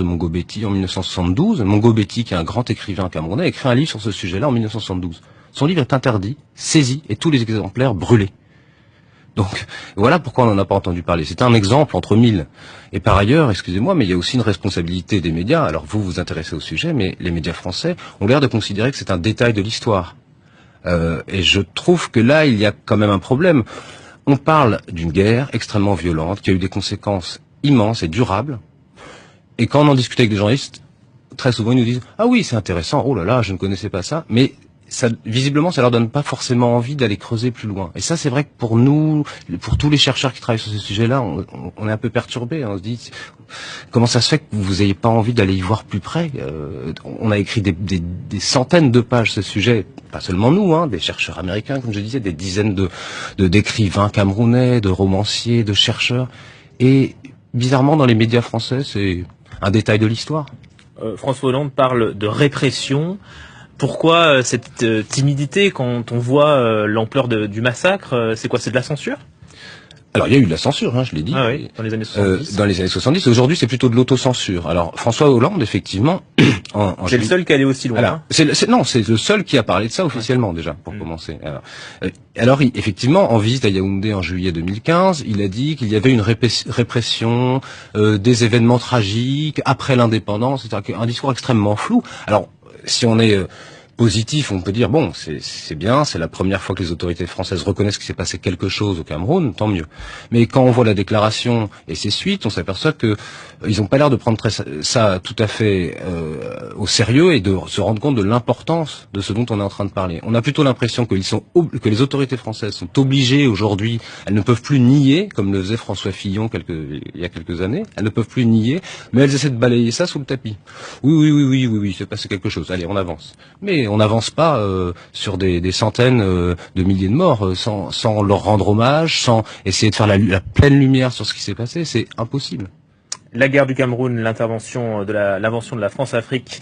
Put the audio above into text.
de Mongo Betty en 1972. Mongo Betty, qui est un grand écrivain camerounais, a écrit un livre sur ce sujet-là en 1972. Son livre est interdit, saisi, et tous les exemplaires brûlés. Donc, voilà pourquoi on n'en a pas entendu parler. C'est un exemple entre mille. Et par ailleurs, excusez-moi, mais il y a aussi une responsabilité des médias. Alors vous vous intéressez au sujet, mais les médias français ont l'air de considérer que c'est un détail de l'histoire. Et je trouve que là, il y a quand même un problème. On parle d'une guerre extrêmement violente, qui a eu des conséquences immenses et durables. Et quand on en discute avec des journalistes, très souvent ils nous disent « Ah oui, c'est intéressant, oh là là, je ne connaissais pas ça », mais ça, visiblement, ça leur donne pas forcément envie d'aller creuser plus loin. Et ça, c'est vrai que pour nous, pour tous les chercheurs qui travaillent sur ces sujets-là, on est un peu perturbés. On se dit, comment ça se fait que vous ayez pas envie d'aller y voir plus près? On a écrit des centaines de pages sur ce sujet, pas seulement nous, hein, des chercheurs américains, comme je disais, des dizaines d'écrivains camerounais, de romanciers, de chercheurs. Et bizarrement, dans les médias français, c'est un détail de l'histoire. François Hollande parle de répression. Pourquoi cette timidité quand on voit l'ampleur du massacre? C'est quoi, c'est de la censure? Alors, il y a eu de la censure, hein, je l'ai dit. Ah oui, dans les années 70. Dans les années 70. Aujourd'hui, c'est plutôt de l'autocensure. Alors, François Hollande, effectivement, c'est le seul qui allait aussi loin. Alors, hein. c'est le seul qui a parlé de ça officiellement, déjà, pour commencer. Alors, effectivement, en visite à Yaoundé en juillet 2015, il a dit qu'il y avait une répression des événements tragiques après l'indépendance, etc. Un discours extrêmement flou. Alors, si on est positif, on peut dire bon, c'est bien, c'est la première fois que les autorités françaises reconnaissent qu'il s'est passé quelque chose au Cameroun, tant mieux. Mais quand on voit la déclaration et ses suites, on s'aperçoit que ils n'ont pas l'air de prendre ça tout à fait au sérieux et de se rendre compte de l'importance de ce dont on est en train de parler. On a plutôt l'impression que les autorités françaises sont obligées aujourd'hui, elles ne peuvent plus nier, comme le faisait François Fillon il y a quelques années, elles ne peuvent plus nier, mais elles essaient de balayer ça sous le tapis. Oui, c'est passé quelque chose. Allez, on avance. Mais on n'avance pas sur des centaines de milliers de morts sans leur rendre hommage, sans essayer de faire la pleine lumière sur ce qui s'est passé. C'est impossible. La guerre du Cameroun, l'invention de la France-Afrique